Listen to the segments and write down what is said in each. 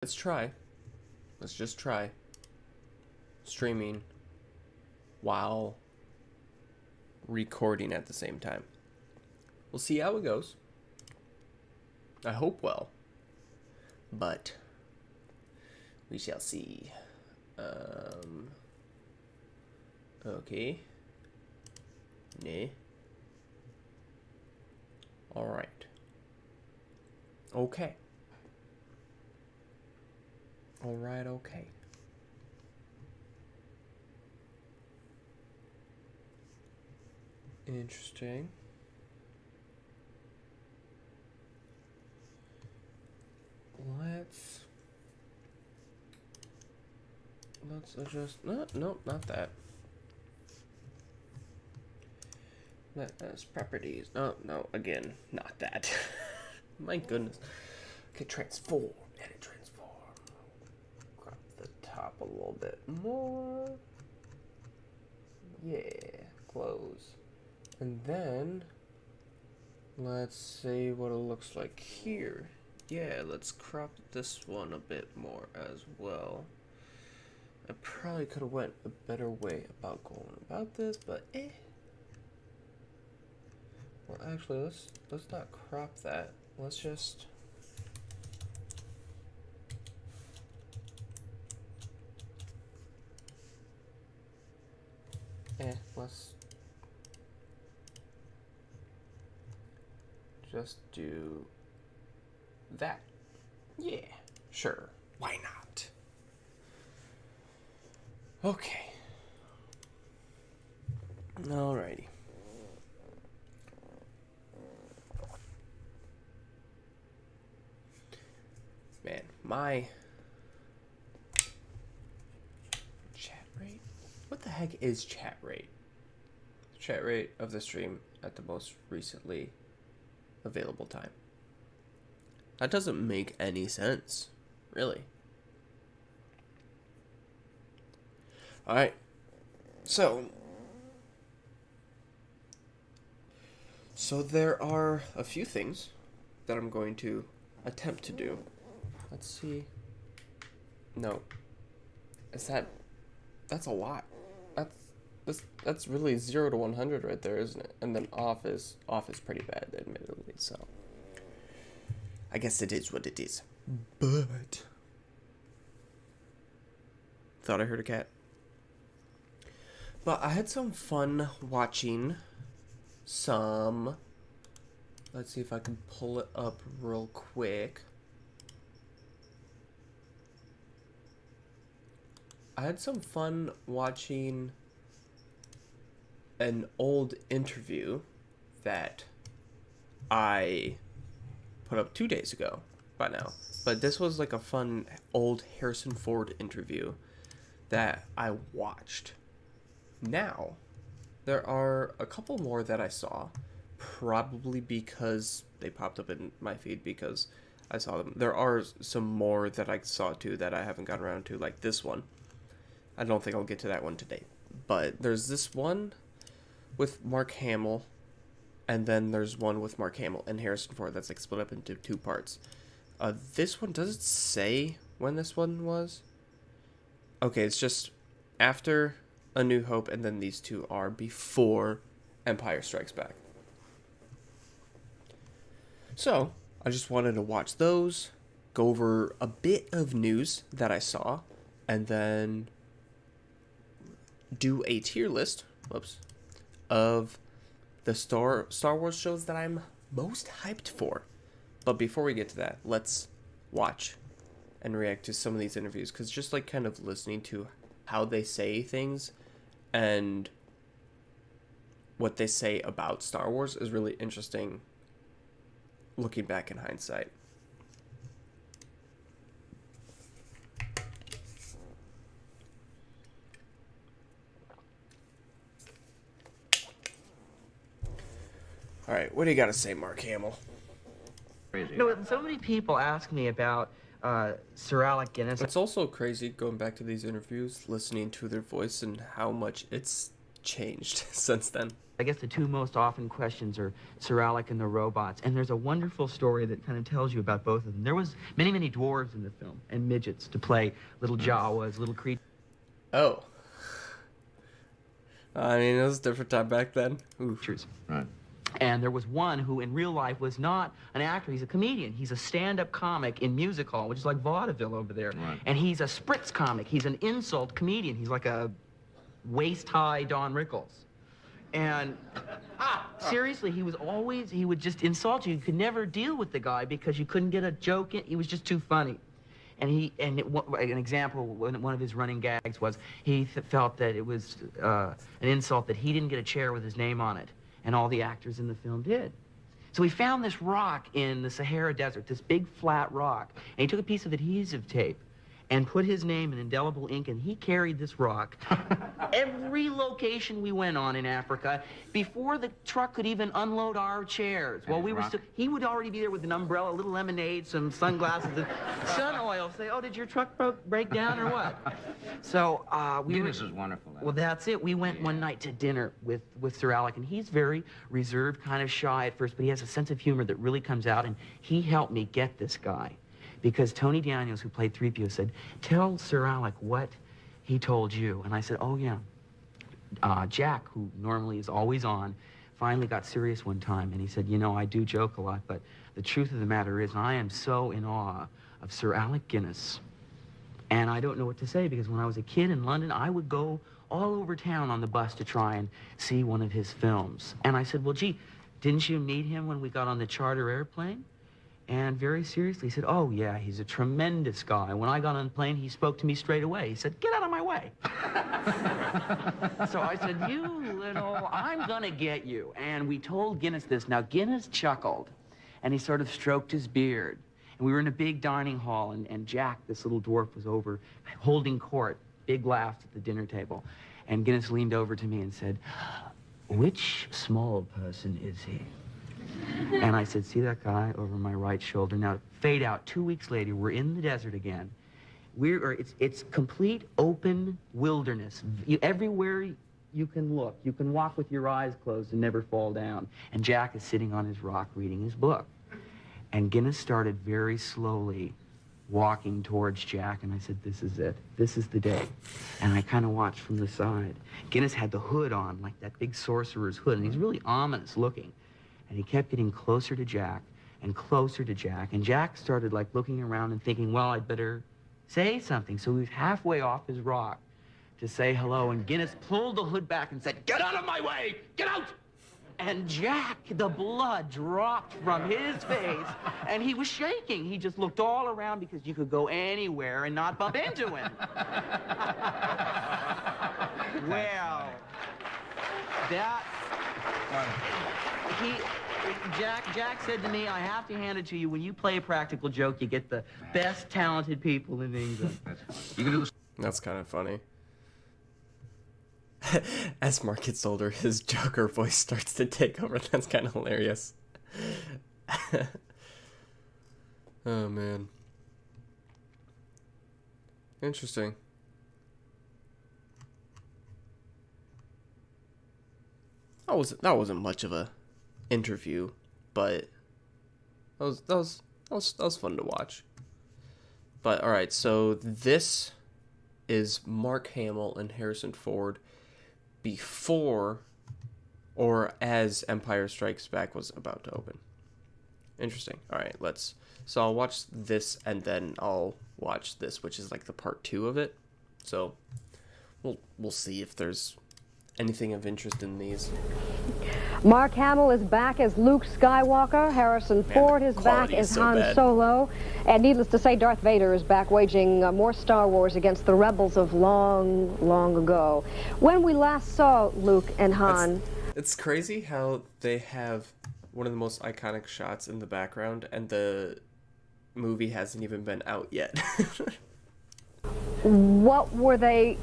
Let's try. Let's just try streaming while recording at the same time. We'll see how it goes. I hope well, but we shall see. Okay. Nah. All right. Okay. All right. Okay. Interesting. Let's adjust. No, not that. That's properties. No, again, not that. My goodness. Okay, transform. Edit transform. Crop the top a little bit more. Yeah, close. And then let's see what it looks like here. Yeah, let's crop this one a bit more as well. I probably could have went a better way about going about this, but Well, actually, let's not crop that. Let's just let's just do that. Yeah, sure. Why not? Okay. Alrighty. Man, my chat rate? What the heck is chat rate? Chat rate of the stream at the most recently available time. That doesn't make any sense, really. Alright, so there are a few things that I'm going to attempt to do. Let's see. No. That's a lot. That's really 0 to 100 right there, isn't it? And then off is pretty bad, admittedly, so I guess it is what it is. But thought I heard a cat. But I had some fun watching some. Let's see if I can pull it up real quick. I had some fun watching an old interview that I put up 2 days ago by now. But this was like a fun old Harrison Ford interview that I watched. Now, there are a couple more that I saw, probably because they popped up in my feed because I saw them. There are some more that I saw too that I haven't gotten around to, like this one. I don't think I'll get to that one today. But there's this one with Mark Hamill, and then there's one with Mark Hamill and Harrison Ford that's like split up into 2 parts. This one, does it say when this one was? Okay, it's just after A New Hope, and then these 2 are before Empire Strikes Back. So, I just wanted to watch those, go over a bit of news that I saw, and then do a tier list, of the Star Wars shows that I'm most hyped for. But before we get to that, let's watch and react to some of these interviews, because just like kind of listening to how they say things and what they say about Star Wars is really interesting looking back in hindsight. All right, what do you got to say, Mark Hamill? Crazy. No, so many people ask me about Sir Alec Guinness. It's also crazy going back to these interviews, listening to their voice and how much it's changed since then. I guess the two most often questions are Sir Alec and the robots. And there's a wonderful story that kind of tells you about both of them. There was many, many dwarves in the film and midgets to play little Jawas, little creatures. Oh. I mean, it was a different time back then. Oof. Right. And there was one who in real life was not an actor, he's a comedian. He's a stand-up comic in music hall, which is like vaudeville over there. Right. And he's a spritz comic. He's an insult comedian. He's like a waist-high Don Rickles. And seriously, he would just insult you. You could never deal with the guy because you couldn't get a joke in. He was just too funny. And an example, one of his running gags was he felt that it was an insult that he didn't get a chair with his name on it, and all the actors in the film did. So he found this rock in the Sahara Desert, this big flat rock, and he took a piece of adhesive tape and put his name in indelible ink, and he carried this rock every location we went on in Africa before the truck could even unload our chairs. While we were still, he would already be there with an umbrella, a little lemonade, some sunglasses, and sun oil. Say, oh, did your truck break down or what? So Guinness is wonderful. Well, that's it. We went one night to dinner with Sir Alec, and he's very reserved, kind of shy at first, but he has a sense of humor that really comes out, and he helped me get this guy. Because Tony Daniels, who played 3PO, said, tell Sir Alec what he told you. And I said, oh, yeah. Jack, who normally is always on, finally got serious one time. And he said, you know, I do joke a lot, but the truth of the matter is I am so in awe of Sir Alec Guinness. And I don't know what to say, because when I was a kid in London, I would go all over town on the bus to try and see one of his films. And I said, well, gee, didn't you meet him when we got on the charter airplane? And very seriously, he said, oh, yeah, he's a tremendous guy. When I got on the plane, he spoke to me straight away. He said, get out of my way. So I said, you little, I'm gonna get you. And we told Guinness this. Now, Guinness chuckled, and he sort of stroked his beard. And we were in a big dining hall, and Jack, this little dwarf, was over holding court. Big laughs at the dinner table. And Guinness leaned over to me and said, which small person is he? And I said, see that guy over my right shoulder? Now, fade out. 2 weeks later, we're in the desert again. It's complete open wilderness. Everywhere you can look. You can walk with your eyes closed and never fall down. And Jack is sitting on his rock reading his book. And Guinness started very slowly walking towards Jack, and I said, this is it. This is the day. And I kind of watched from the side. Guinness had the hood on, like that big sorcerer's hood, and he's really ominous looking. And he kept getting closer to Jack and closer to Jack. And Jack started like looking around and thinking, well, I'd better say something. So he was halfway off his rock to say hello. And Guinness pulled the hood back and said, get out of my way! Get out! And Jack, the blood dropped from his face, and he was shaking. He just looked all around because you could go anywhere and not bump into him. Well, Jack said to me, I have to hand it to you, when you play a practical joke, you get the best talented people in England. You can do this. That's kind of funny. As Mark gets older, his Joker voice starts to take over. That's kind of hilarious. Oh, man. Interesting. That wasn't much of a interview, but that was fun to watch. But all right, so this is Mark Hamill and Harrison Ford before or as Empire Strikes Back was about to open. Interesting. All right, so I'll watch this and then I'll watch this, which is like the part 2 of it. So we'll see if there's anything of interest in these. Mark Hamill is back as Luke Skywalker. Harrison Ford is back as Han Solo. And needless to say, Darth Vader is back waging more Star Wars against the rebels of long, long ago. When we last saw Luke and Han... It's crazy how they have one of the most iconic shots in the background and the movie hasn't even been out yet. What were they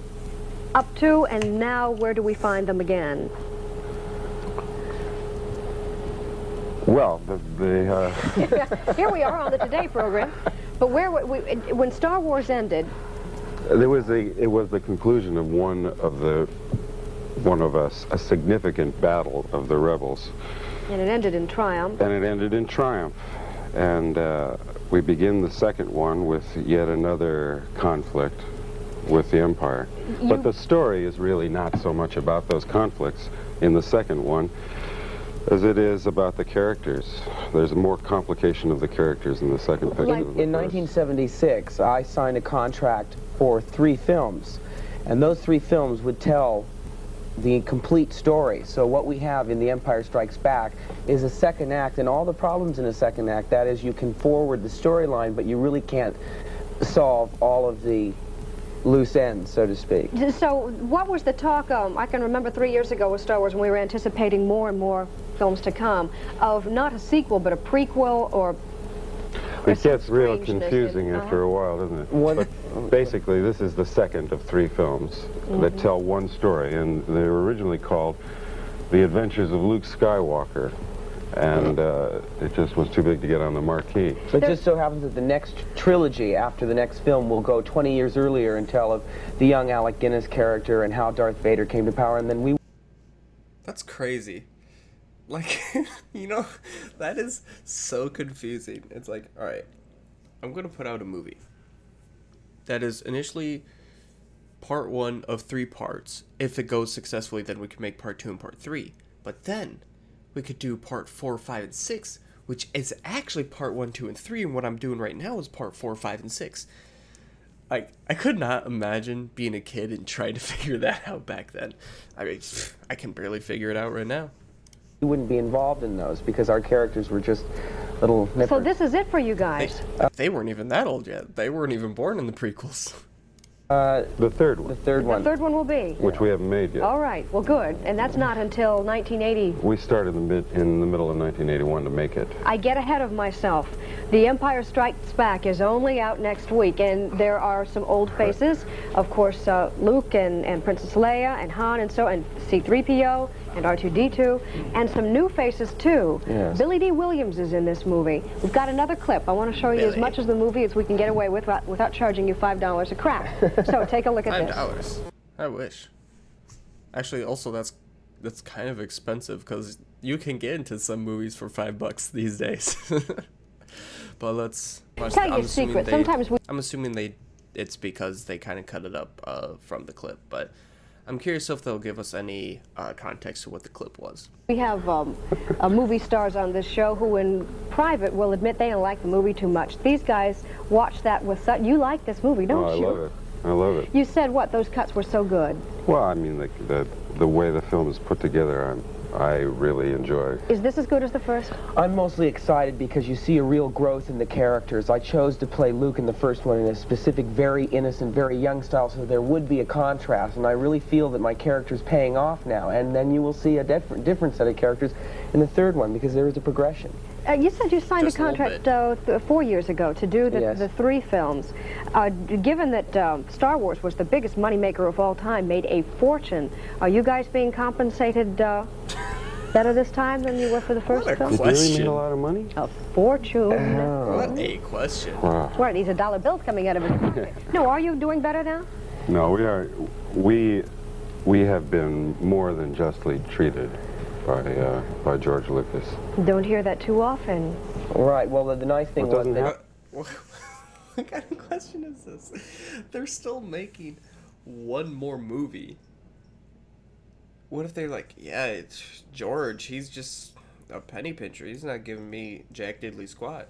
up to, and now where do we find them again? Well, Here we are on the Today program, but when Star Wars ended, it was the conclusion of one of the one of us, a significant battle of the rebels. And it ended in triumph. And it ended in triumph. And we begin the second one with yet another conflict with the Empire. But the story is really not so much about those conflicts in the second one as it is about the characters. There's more complication of the characters in the second picture. In 1976, I signed a contract for 3 films, and those 3 films would tell the complete story. So what we have in The Empire Strikes Back is a second act, and all the problems in a second act, that is, you can forward the storyline, but you really can't solve all of the loose ends, so to speak. So what was the talk, I can remember 3 years ago with Star Wars when we were anticipating more and more films to come, of not a sequel but a prequel or It gets real strangeness confusing after a while, doesn't it? But basically, this is the second of 3 films that tell one story, and they were originally called The Adventures of Luke Skywalker, and it just was too big to get on the marquee. But it just so happens that the next trilogy after the next film will go 20 years earlier and tell of the young Alec Guinness character and how Darth Vader came to power, and then we... That's crazy. Like, you know, that is so confusing. It's like, all right, I'm going to put out a movie that is initially part 1 of 3 parts. If it goes successfully, then we can make part 2 and part 3. But then we could do part 4, 5, and 6, which is actually part 1, 2, and 3. And what I'm doing right now is part 4, 5, and 6. I could not imagine being a kid and trying to figure that out back then. I mean, I can barely figure it out right now. We wouldn't be involved in those because our characters were just little nippers. So this is it for you guys. They weren't even that old yet. They weren't even born in the prequels. The third one, The third The one. third one will be. which we haven't made yet. All right, well good. And that's not until 1980. We started in the middle of 1981 to make it. I get ahead of myself. The Empire Strikes Back is only out next week, and there are some old faces. Of course, Luke and Princess Leia and Han and C-3PO and R2-D2, and some new faces too. Yes. Billy D. Williams is in this movie. We've got another clip. I want to show you as Billy. much of the movie as we can get away with without charging you $5 a crack. So take a look at this. $5. I wish. Actually, also that's kind of expensive because you can get into some movies for $5 these days. But let's Tell your secret. Sometimes I'm assuming it's because they kind of cut it up from the clip, but I'm curious if they'll give us any context to what the clip was. we have movie stars on this show who in private will admit they don't like the movie too much. These guys watch that with such... You like this movie, don't Oh, I you? love it. I love it. You said what? Those cuts were so good. Well, I mean, the way the film is put together, I really enjoy. Is this as good as the first? I'm mostly excited because you see a real growth in the characters. I chose to play Luke in the first one in a specific, very innocent, very young style, so there would be a contrast, and I really feel that my character's paying off now, and then you will see a different set of characters in the third one because there is a progression. You said you signed Just a a little contract 4 years ago to do Yes. the 3 films. Given that Star Wars was the biggest moneymaker of all time, made a fortune, are you guys being compensated better this time than you were for the first What a film? Did you really question. make a lot of money? A fortune. What a question. Wow. Swear, these are dollar bills coming out of his pocket. No, are you doing better now? No, we have been more than justly treated by George Lucas. Don't hear that too often. Right, well, the nice thing What was doesn't that... What kind of question is this? They're still making one more movie. What if they're like, yeah, it's George, he's just a penny pincher. He's not giving me jack diddly squat.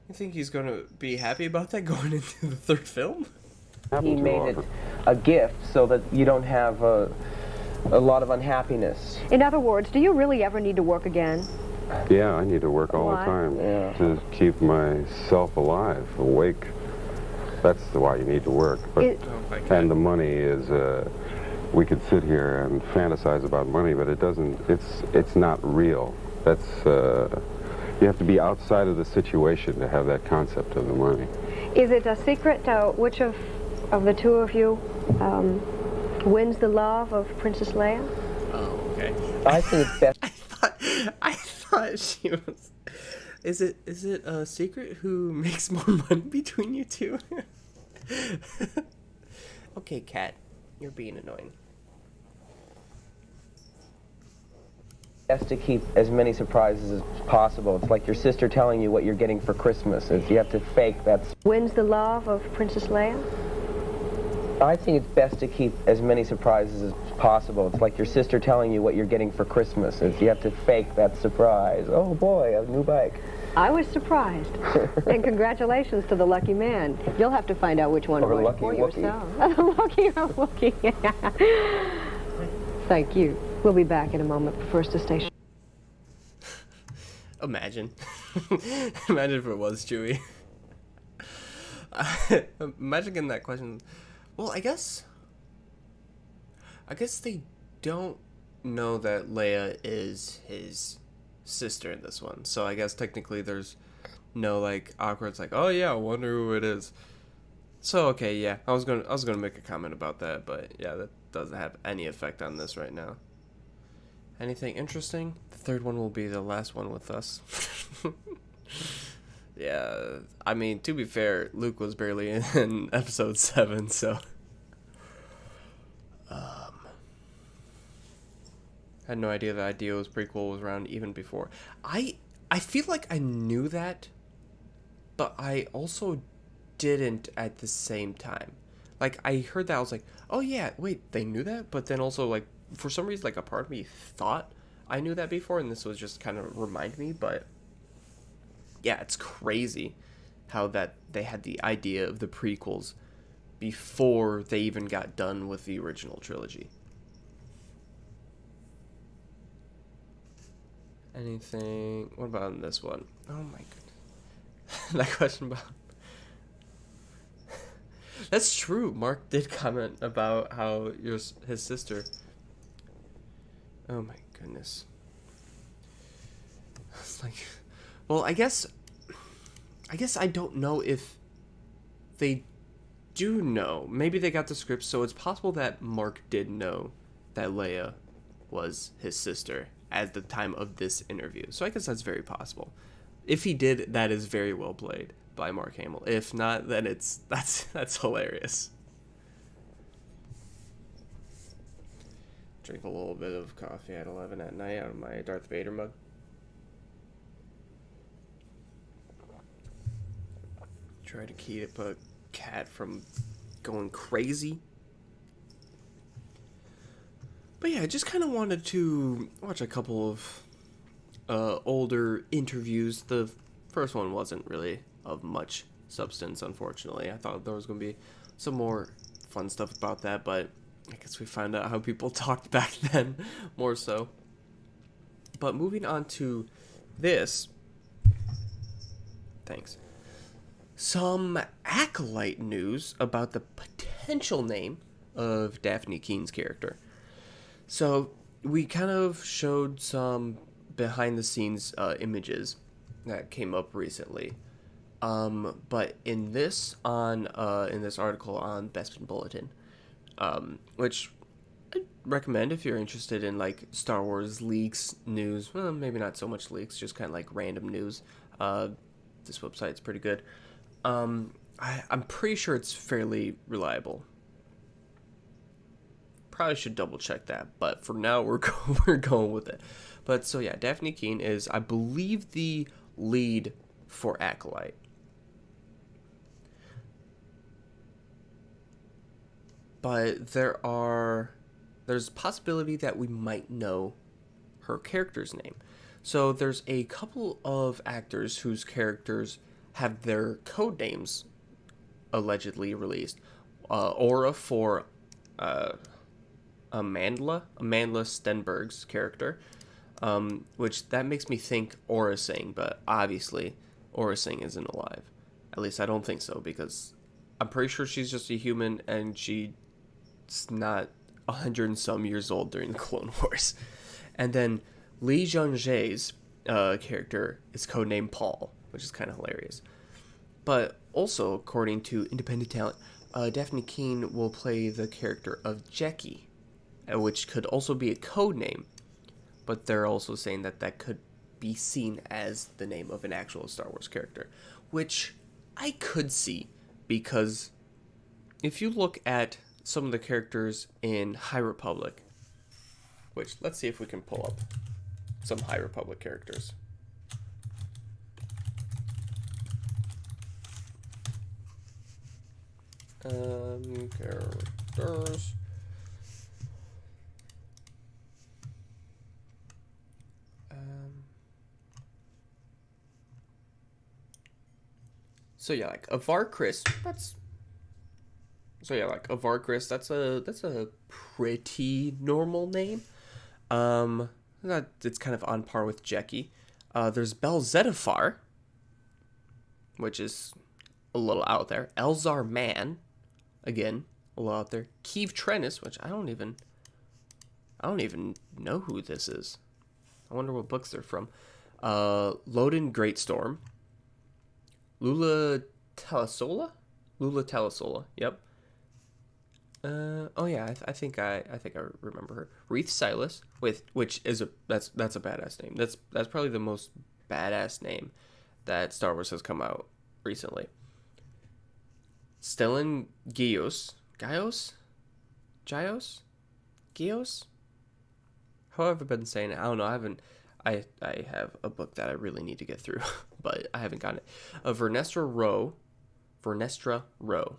You think he's going to be happy about that going into the third film? He Happens too made it often. a gift so that you don't have a lot of unhappiness. In other words, do you really ever need to work again? Yeah, I need to work all Why? the time Yeah. to keep myself alive, awake. That's why you need to work. But It- Oh my God. and the money is. We could sit here and fantasize about money, but it doesn't. It's not real. That's. You have to be outside of the situation to have that concept of the money. Is it a secret which of the two of you wins the love of Princess Leia? Oh, okay. I think it's best. I thought she was... Is it a secret who makes more money between you two? Okay, Kat, you're being annoying. Best to keep as many surprises as possible. It's like your sister telling you what you're getting for Christmas. You have to fake that. Wins the love of Princess Leia? I think it's best to keep as many surprises as possible. It's like your sister telling you what you're getting for Christmas. You have to fake that surprise. Oh boy, a new bike. I was surprised. And congratulations to the lucky man. You'll have to find out which one Or was lucky for Wookiee. yourself. Lucky or Wookiee. Thank you. We'll be back in a moment for First to Station. Imagine. Imagine if it was Chewie. Imagine getting that question. Well, I guess they don't know that Leia is his sister in this one. So I guess technically there's no like awkward. It's like, oh yeah, I wonder who it is. So okay, yeah, I was gonna make a comment about that, but yeah, that doesn't have any effect on this right now. Anything interesting? The third one will be the last one with us. Yeah, I mean, to be fair, Luke was barely in episode 7, so had no idea that Ideo's prequel was around even before. I feel like I knew that, but I also didn't at the same time. Like, I heard that, I was like, oh yeah, wait, they knew that? But then also, like, for some reason, like, a part of me thought I knew that before, and this was just kind of remind me, but yeah, it's crazy how that they had the idea of the prequels before they even got done with the original trilogy. Anything? What about in this one? Oh my goodness. That question about... That's true. Mark did comment about how his sister... Oh my goodness. It's like... Well, I guess I don't know if they do know. Maybe they got the script, so it's possible that Mark did know that Leia was his sister at the time of this interview. So I guess that's very possible. If he did, that is very well played by Mark Hamill. If not, then that's hilarious. Drink a little bit of coffee at 11 at night out of my Darth Vader mug. Try to keep a cat from going crazy. But yeah, I just kind of wanted to watch a couple of older interviews. The first one wasn't really of much substance, unfortunately. I thought there was going to be some more fun stuff about that, but I guess we found out how people talked back then, more so. But moving on to this. Thanks. Some Acolyte news about the potential name of Daphne Keen's character. So we kind of showed some behind the scenes images that came up recently. But in this article on Bespin Bulletin, which I'd recommend if you're interested in like Star Wars leaks, news, well, maybe not so much leaks, just kind of like random news. This website's pretty good. I'm pretty sure it's fairly reliable. Probably should double check that, but for now we're going with it. But so yeah, Daphne Keen is, I believe, the lead for Acolyte. But there's a possibility that we might know her character's name. So there's a couple of actors whose characters have their code names allegedly released. Aura for Amandla Stenberg's character, which that makes me think Aura Singh, but obviously Aura Singh isn't alive. At least I don't think so, because I'm pretty sure she's just a human and she's not 100 and some years old during the Clone Wars. And then Li Jianjie's character is codenamed Paul, which is kind of hilarious. But also, according to Independent Talent, Daphne Keen will play the character of Jeki, which could also be a code name, but they're also saying that that could be seen as the name of an actual Star Wars character, which I could see, because if you look at some of the characters in High Republic, which let's see if we can pull up some High Republic characters. Characters. So yeah, like Avar Kriss, that's that's a pretty normal name. That it's kind of on par with Jeki. There's Bel Zettifar, which is a little out there. Elzar Mann, again, a little out there. Keeve Trennis, which I don't even know who this is. I wonder what books they're from. Loden Greatstorm. Lula Telesola? Yep. Oh yeah, I think I remember her. Reith Silas, which is that's a badass name. That's probably the most badass name that Star Wars has come out recently. Stellan Gios. How have I been saying it? I don't know. I have a book that I really need to get through, but I haven't gotten it. Vernestra Rowe.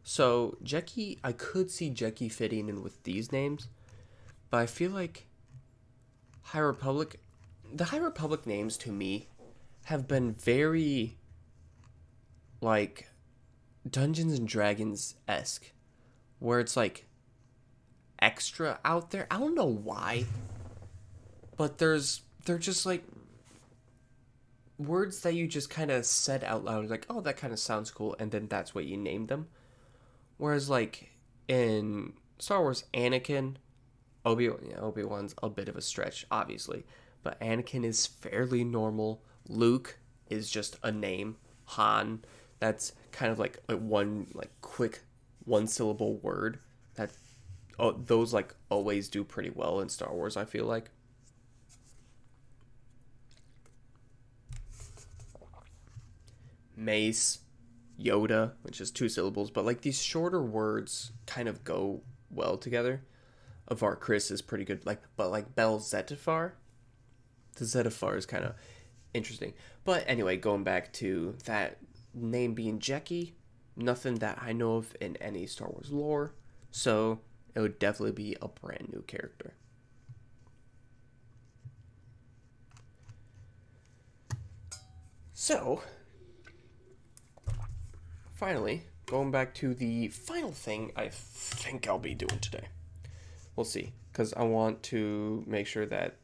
So Jeki, I could see Jeki fitting in with these names, but I feel like the High Republic names to me have been very like Dungeons and Dragons-esque, where it's like extra out there. I don't know why, but they're just like words that you just kind of said out loud, like, oh, that kind of sounds cool, and then that's what you named them. Whereas like in Star Wars, Anakin, Obi-Wan's a bit of a stretch, obviously, but Anakin is fairly normal. Luke is just a name. Han, that's kind of like one like quick one syllable word that those like always do pretty well in Star Wars, I feel like. Mace, Yoda, which is 2 syllables, but like these shorter words kind of go well together. Avar Kriss is pretty good, but like Bel Zettifar, the Zettifar is kind of interesting. But anyway, going back to that name being Jeki, nothing that I know of in any Star Wars lore, so it would definitely be a brand new character. So, finally, going back to the final thing I think I'll be doing today. We'll see, because I want to make sure that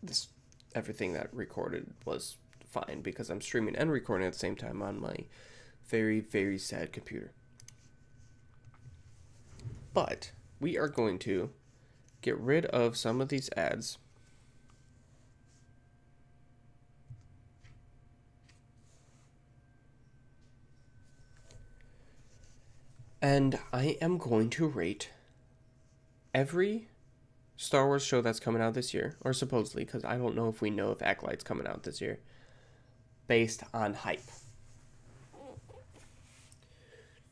everything that recorded was fine, because I'm streaming and recording at the same time on my very, very sad computer. But we are going to get rid of some of these ads. And I am going to rate every Star Wars show that's coming out this year, or supposedly, because I don't know if we know if Acolyte's coming out this year, based on hype.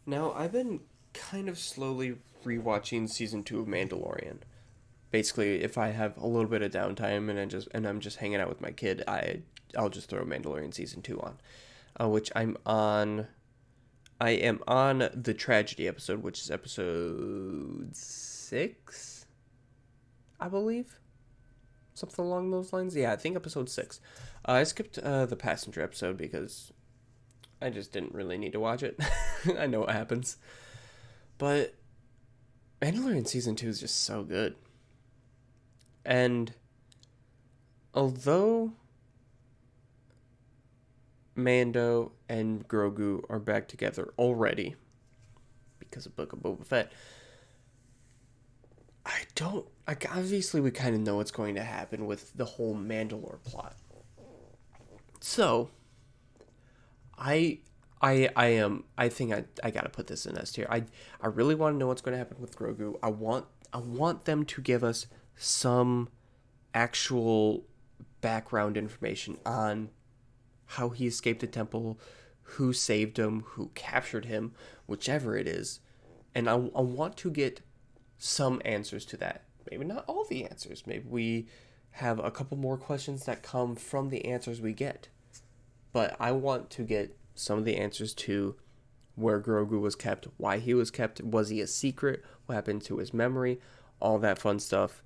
Now, I've been kind of slowly rewatching season 2 of Mandalorian. Basically, if I have a little bit of downtime and I'm just hanging out with my kid, I'll just throw Mandalorian season 2 on, which I'm on. I am on the tragedy episode, which is episode 6, I believe. Something along those lines. Yeah, I think episode 6. I skipped the passenger episode because I just didn't really need to watch it. I know what happens. But Mandalorian season 2 is just so good. And although Mando and Grogu are back together already because of Book of Boba Fett, obviously we kind of know what's going to happen with the whole Mandalore plot. So I think I gotta put this in S tier. I really want to know what's going to happen with Grogu. I want them to give us some actual background information on how he escaped the temple, who saved him, who captured him, whichever it is. And I want to get some answers to that. Maybe not all the answers. Maybe we have a couple more questions that come from the answers we get. But I want to get some of the answers to where Grogu was kept, why he was kept, was he a secret, what happened to his memory, all that fun stuff.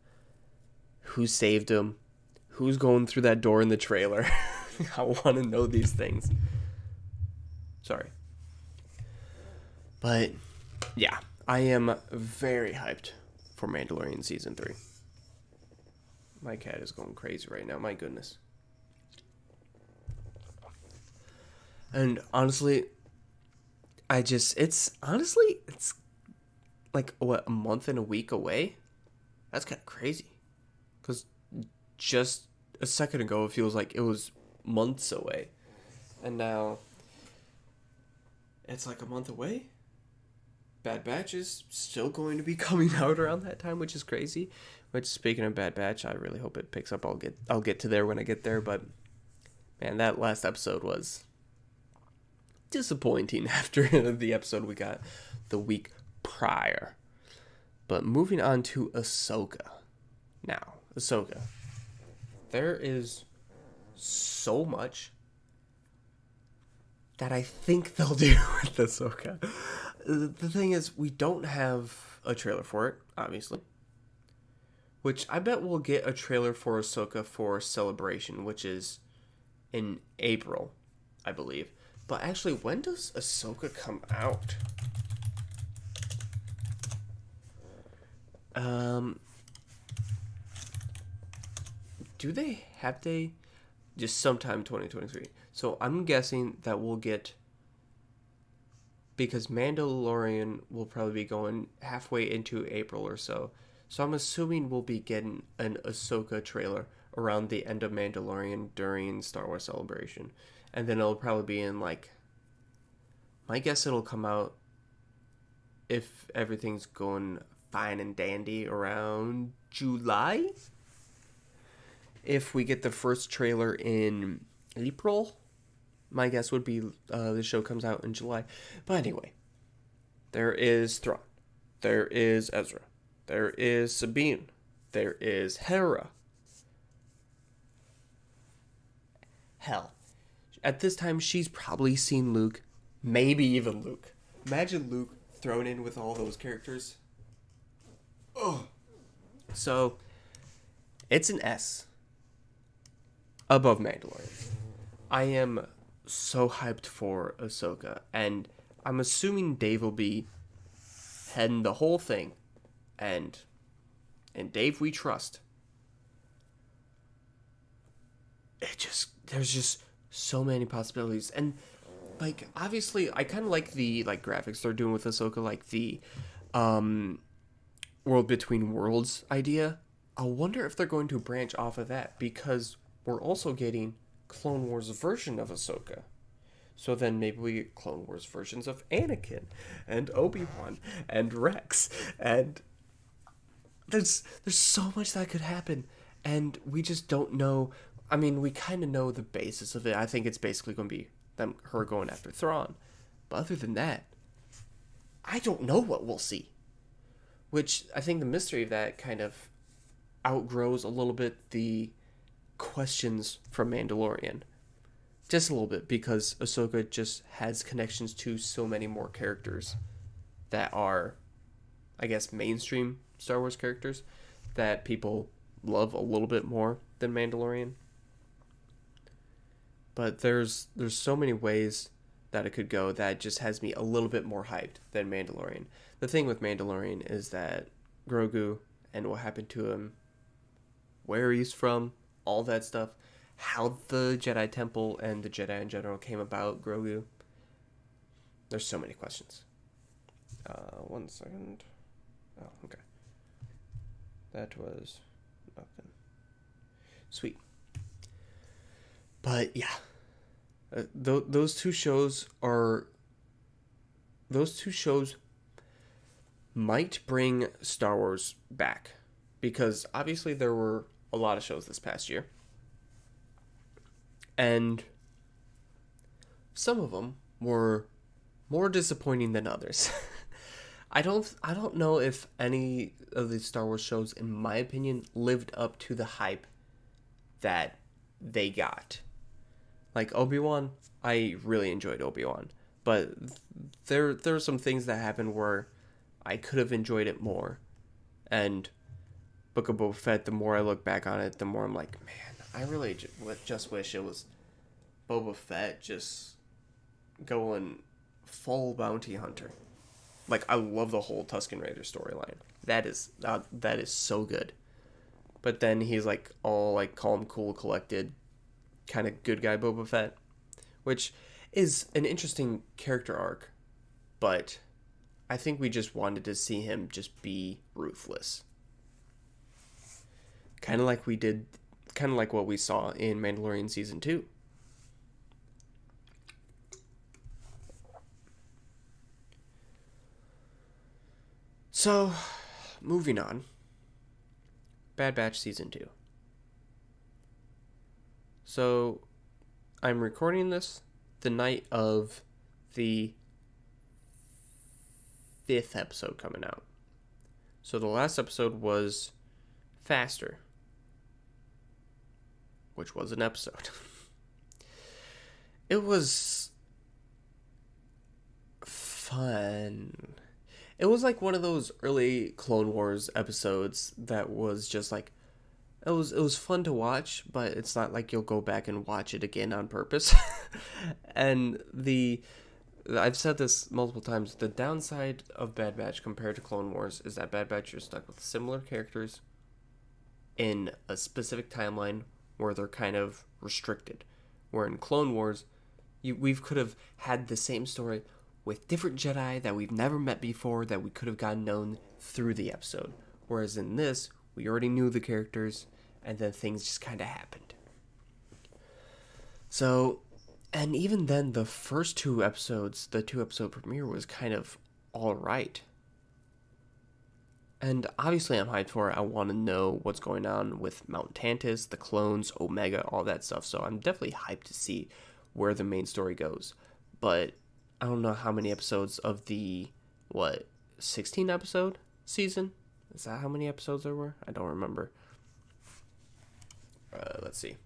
Who saved him? Who's going through that door in the trailer? I want to know these things. Sorry. But, yeah. I am very hyped for Mandalorian Season 3. My cat is going crazy right now. My goodness. And honestly, it's like, what, a month and a week away? That's kind of crazy. Because just a second ago, it feels like it was months away. And now, it's like a month away. Bad Batch is still going to be coming out around that time, which is crazy. Which, speaking of Bad Batch, I really hope it picks up. I'll get to there when I get there. But, man, that last episode was disappointing after the episode we got the week prior. But moving on to Ahsoka. Now, Ahsoka. There is so much that I think they'll do with Ahsoka. The thing is, we don't have a trailer for it, obviously. Which I bet we'll get a trailer for Ahsoka for Celebration, which is in April, I believe. But actually, when does Ahsoka come out? Have they just sometime 2023? So I'm guessing that we'll get, because Mandalorian will probably be going halfway into April or so. So I'm assuming we'll be getting an Ahsoka trailer around the end of Mandalorian during Star Wars Celebration. And then it'll probably be in, like, my guess it'll come out, if everything's going fine and dandy, around July? If we get the first trailer in April, my guess would be the show comes out in July. But anyway, there is Thrawn. There is Ezra. There is Sabine. There is Hera. Hell, at this time, she's probably seen Luke. Maybe even Luke. Imagine Luke thrown in with all those characters. Oh. So, it's an S. Above Mandalorian. I am so hyped for Ahsoka. And I'm assuming Dave will be heading the whole thing. And Dave we trust. There's just so many possibilities. And, like, obviously, I kind of like the, like, graphics they're doing with Ahsoka, like the World Between Worlds idea. I wonder if they're going to branch off of that, because we're also getting Clone Wars version of Ahsoka. So then maybe we get Clone Wars versions of Anakin and Obi-Wan and Rex, and there's so much that could happen, and we just don't know. I mean, we kind of know the basis of it. I think it's basically going to be her going after Thrawn. But other than that, I don't know what we'll see. Which, I think the mystery of that kind of outgrows a little bit the questions from Mandalorian. Just a little bit, because Ahsoka just has connections to so many more characters that are, I guess, mainstream Star Wars characters that people love a little bit more than Mandalorian. But there's so many ways that it could go that just has me a little bit more hyped than Mandalorian. The thing with Mandalorian is that Grogu and what happened to him, where he's from, all that stuff, how the Jedi Temple and the Jedi in general came about, Grogu. There's so many questions. 1 second. Oh, okay. That was nothing. Sweet. But yeah, those two shows might bring Star Wars back, because obviously there were a lot of shows this past year, and some of them were more disappointing than others. I don't know if any of the Star Wars shows, in my opinion, lived up to the hype that they got. Like Obi-Wan, I really enjoyed Obi-Wan, but there are some things that happened where I could have enjoyed it more. And Book of Boba Fett, the more I look back on it, the more I'm like, man, I really just wish it was Boba Fett just going full bounty hunter. Like, I love the whole Tusken Raider storyline. That is so good. But then he's like all like calm, cool, collected, kind of good guy Boba Fett, which is an interesting character arc. But I think we just wanted to see him just be ruthless. Kind of like what we saw in Mandalorian Season 2. So, moving on. Bad Batch Season 2. So, I'm recording this the night of the 5th episode coming out. So, the last episode was Faster, which was an episode. It was fun. It was like one of those early Clone Wars episodes that was just like, it was fun to watch, but it's not like you'll go back and watch it again on purpose. And I've said this multiple times, the downside of Bad Batch compared to Clone Wars is that Bad Batch, you're stuck with similar characters in a specific timeline where they're kind of restricted. Where in Clone Wars, we could have had the same story with different Jedi that we've never met before that we could have gotten known through the episode. Whereas in this, we already knew the characters, and then things just kind of happened. So, and even then, the first 2 episodes, the 2-episode premiere was kind of alright. And obviously I'm hyped for it. I want to know what's going on with Mount Tantus, the clones, Omega, all that stuff. So I'm definitely hyped to see where the main story goes. But I don't know how many episodes of the, 16 episode season? Is that how many episodes there were? I don't remember. Let's see.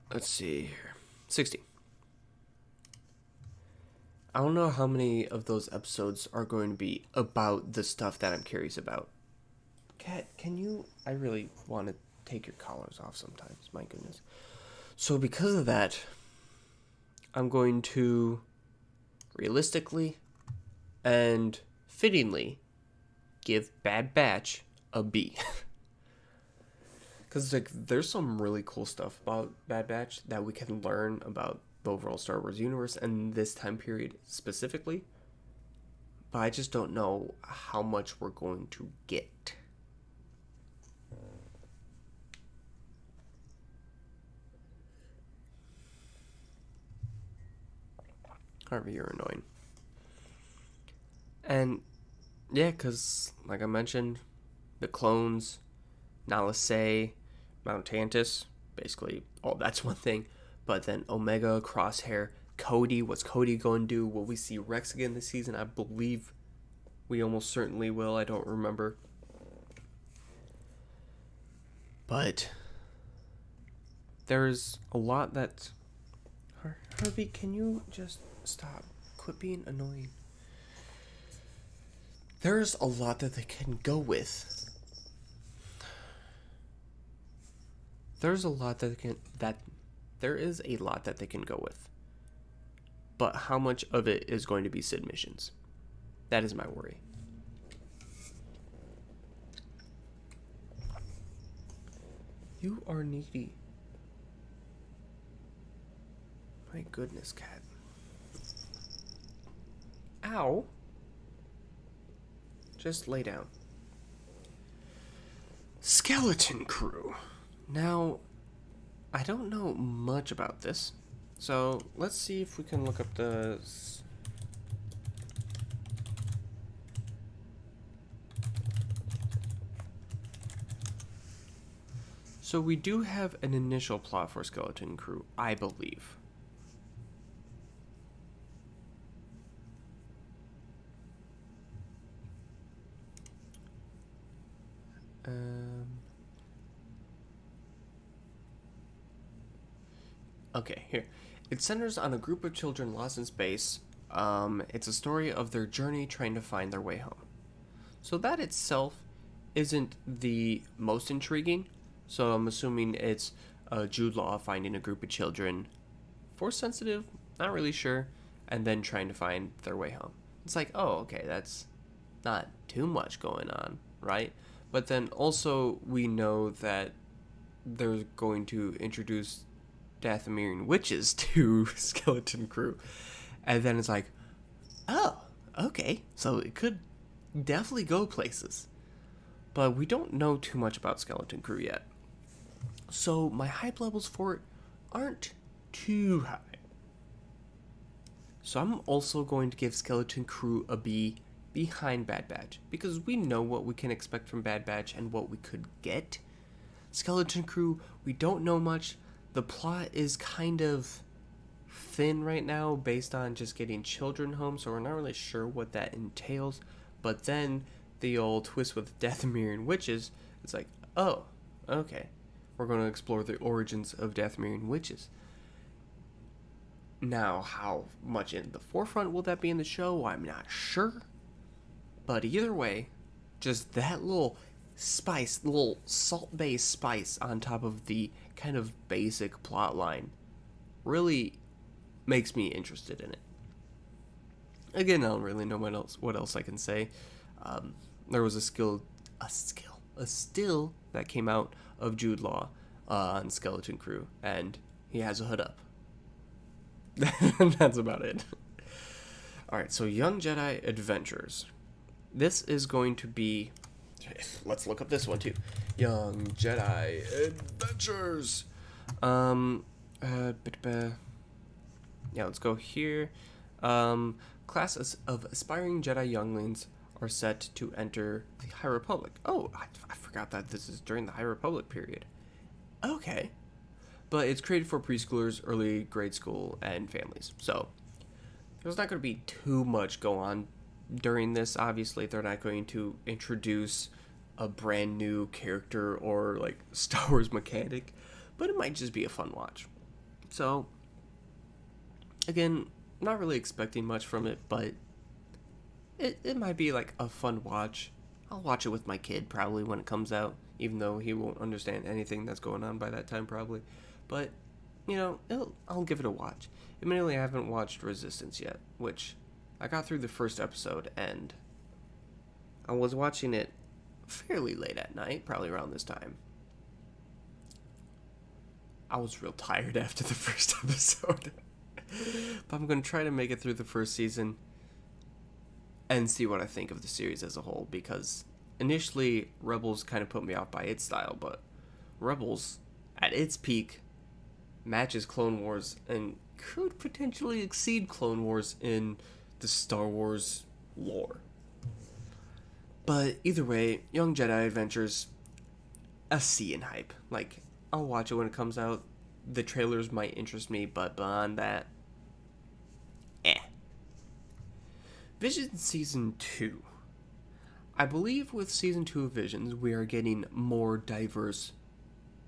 Let's see here. 60. I don't know how many of those episodes are going to be about the stuff that I'm curious about. Kat, can you... I really want to take your collars off sometimes. My goodness. So because of that, I'm going to realistically and fittingly give Bad Batch a B. Because there's some really cool stuff about Bad Batch that we can learn about the overall Star Wars universe and this time period specifically. But I just don't know how much we're going to get. Harvey, you're annoying. And yeah, because like I mentioned, the clones, Nala Se, Mount Tantus, basically all that's one thing. But then Omega, Crosshair, Cody, what's Cody going to do? Will we see Rex again this season? I believe we almost certainly will. I don't remember. But there's a lot that... Harvey, can you just stop? Quit being annoying. There's a lot that they can go with. There is a lot that they can go with. But how much of it is going to be Sid missions? That is my worry. You are needy. My goodness, cat. Ow. Just lay down. Skeleton Crew. Now, I don't know much about this, so let's see if we can look up the... So we do have an initial plot for Skeleton Crew, I believe. Okay, here. It centers on a group of children lost in space. It's a story of their journey trying to find their way home. So that itself isn't the most intriguing. So I'm assuming it's Jude Law finding a group of children, force sensitive, not really sure, and then trying to find their way home. It's like, oh, okay, that's not too much going on, right? But then also we know that they're going to introduce Dathomirian witches to Skeleton Crew. And then it's like, oh, okay, so it could definitely go places. But we don't know too much about Skeleton Crew yet. So my hype levels for it aren't too high. So I'm also going to give Skeleton Crew a B behind Bad Batch, because we know what we can expect from Bad Batch and what we could get. Skeleton Crew, we don't know much. The plot is kind of thin right now based on just getting children home, so we're not really sure what that entails. But then the old twist with Dathomirian witches, it's like, oh, okay, we're going to explore the origins of Dathomirian witches. Now, how much in the forefront will that be in the show? I'm not sure. But either way, just that little spice, little salt-based spice on top of the kind of basic plot line really makes me interested in it. Again, I don't really know what else I can say. There was a still that came out of Jude Law on Skeleton Crew, and he has a hood up. That's about it. Alright, so Young Jedi Adventures. This is going to be... Let's look up this one too. Young Jedi Adventures. Yeah, let's go here. Classes of aspiring Jedi younglings are set to enter the High Republic. Oh, I forgot that this is during the High Republic period. Okay. But it's created for preschoolers, early grade school, and families. So, there's not going to be too much go on during this. Obviously, they're not going to introduce a brand new character or, like, Star Wars mechanic. But it might just be a fun watch. So, again, not really expecting much from it, but it might be, like, a fun watch. I'll watch it with my kid, probably, when it comes out. Even though he won't understand anything that's going on by that time, probably. But, you know, I'll give it a watch. Admittedly, I haven't watched Resistance yet, which I got through the first episode, and I was watching it fairly late at night, probably around this time. I was real tired after the first episode. But I'm going to try to make it through the first season and see what I think of the series as a whole, because initially, Rebels kind of put me off by its style, but Rebels, at its peak, matches Clone Wars and could potentially exceed Clone Wars in the Star Wars lore. But either way, Young Jedi Adventures, a C in hype. Like, I'll watch it when it comes out. The trailers might interest me, but beyond that, Visions Season 2. I believe with Season 2 of Visions, we are getting more diverse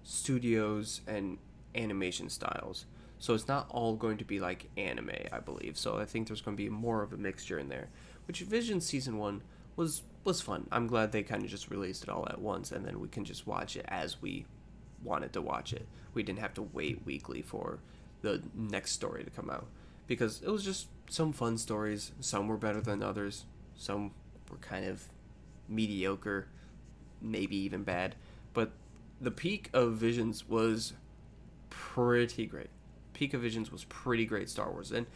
studios and animation styles. So it's not all going to be like anime, I believe. So I think there's going to be more of a mixture in there. Which Visions Season 1 was fun. I'm glad they kind of just released it all at once, and then we can just watch it as we wanted to watch it. We didn't have to wait weekly for the next story to come out. Because it was just some fun stories. Some were better than others. Some were kind of mediocre, maybe even bad. But the peak of Visions was pretty great. Peak of Visions was pretty great Star Wars. And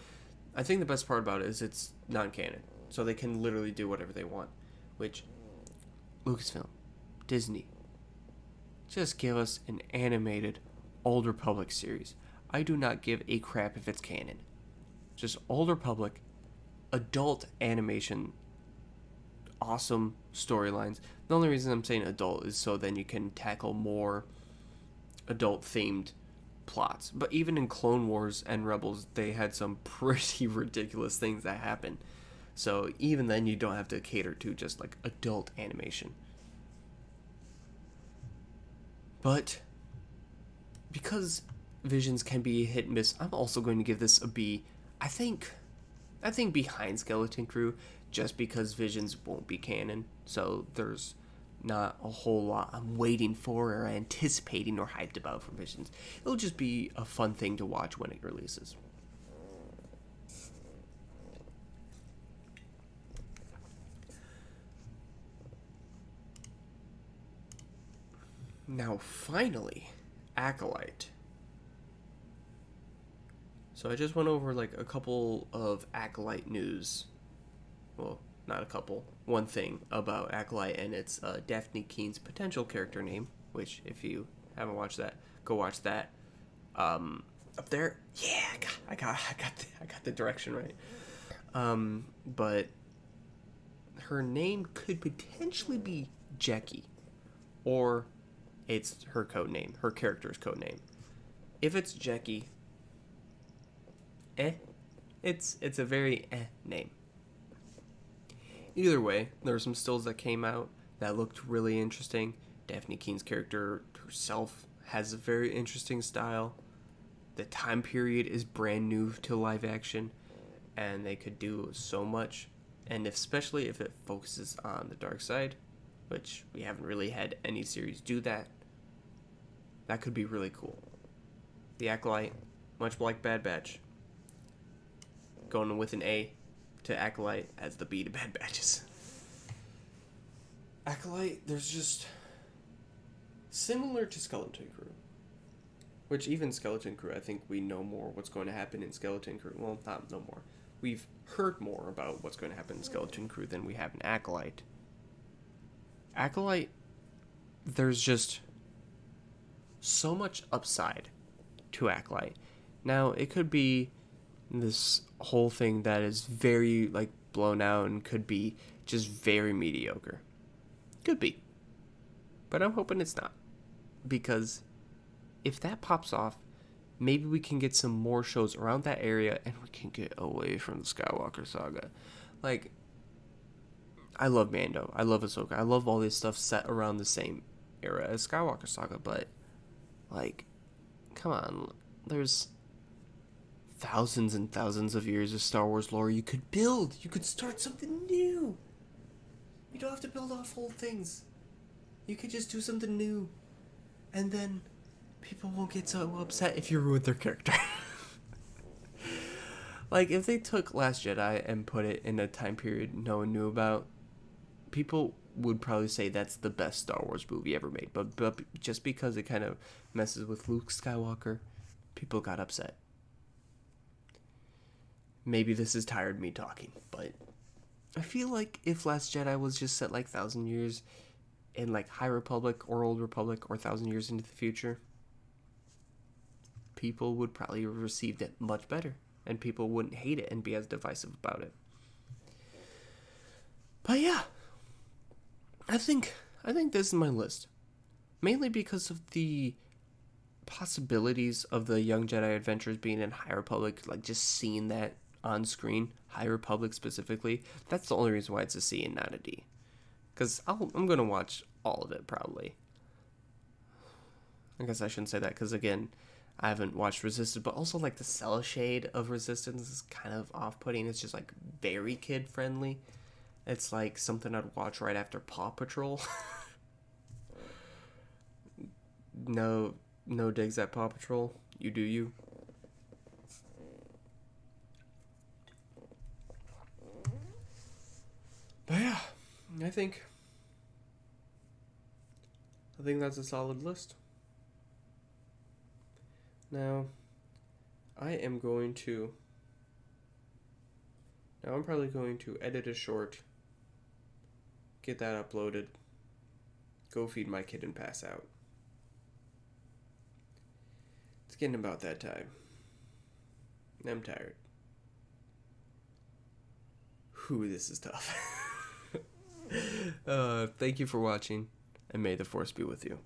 I think the best part about it is it's non-canon. So they can literally do whatever they want. Which, Lucasfilm, Disney, just give us an animated Old Republic series. I do not give a crap if it's canon. Just Old Republic, adult animation, awesome storylines. The only reason I'm saying adult is so then you can tackle more adult-themed plots. But even in Clone Wars and Rebels, they had some pretty ridiculous things that happen. So even then, you don't have to cater to just like adult animation. But because Visions can be hit and miss, I'm also going to give this a B. I think behind Skeleton Crew, just because Visions won't be canon, so there's not a whole lot I'm waiting for or anticipating or hyped about from Visions. It'll just be a fun thing to watch when it releases. Now, finally, Acolyte. So I just went over like a couple of Acolyte news. Well, not a couple. One thing about Acolyte, and it's Daphne Keene's potential character name. Which, if you haven't watched that, go watch that. Up there, yeah, I got the direction right. But her name could potentially be Jackie, or it's her code name, her character's code name. If it's Jackie, it's a very name. Either way, there were some stills that came out that looked really interesting. Daphne Keene's character herself has a very interesting style. The time period is brand new to live action, and they could do so much. And especially if it focuses on the dark side, which we haven't really had any series do that, that could be really cool. The Acolyte, much like Bad Batch, going with an A to Acolyte as the B to Bad Batches. Acolyte, there's just similar to Skeleton Crew, which even Skeleton Crew, I think we know more what's going to happen in Skeleton Crew. Well, not no more. We've heard more about what's going to happen in Skeleton Crew than we have in Acolyte. Acolyte, there's just so much upside to Acolyte. Now, it could be this whole thing that is very, like, blown out and could be just very mediocre. Could be. But I'm hoping it's not. Because if that pops off, maybe we can get some more shows around that area and we can get away from the Skywalker saga. Like, I love Mando. I love Ahsoka. I love all this stuff set around the same era as Skywalker saga, but, like, come on. There's thousands and thousands of years of Star Wars lore you could build. You could start something new. You don't have to build off old things. You could just do something new. And then people won't get so upset if you ruin their character. Like, if they took Last Jedi and put it in a time period no one knew about, people would probably say that's the best Star Wars movie ever made. But just because it kind of messes with Luke Skywalker, people got upset. Maybe this is tired me talking, but I feel like if Last Jedi was just set like 1,000 years in like High Republic or Old Republic or 1,000 years into the future, people would probably have received it much better, and people wouldn't hate it and be as divisive about it. But yeah, I think this is my list, mainly because of the possibilities of the Young Jedi Adventures being in High Republic, like just seeing that on screen, High Republic specifically. That's the only reason why it's a C and not a D. Because I'm going to watch all of it, probably. I guess I shouldn't say that, because again, I haven't watched Resistance, but also like the cell shade of Resistance is kind of off-putting. It's just like very kid-friendly. It's like something I'd watch right after Paw Patrol. No digs at Paw Patrol. You do you. But yeah, I think that's a solid list. Now, I'm probably going to edit a short, get that uploaded, go feed my kid and pass out. It's getting about that time. I'm tired. Whew, this is tough. Thank you for watching, and may the Force be with you.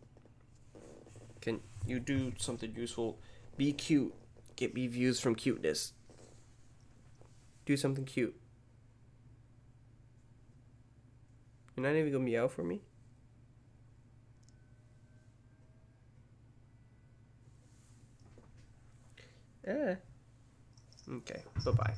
Can you do something useful? Be cute. Get me views from cuteness. Do something cute. You're not even gonna meow for me? Okay, bye-bye.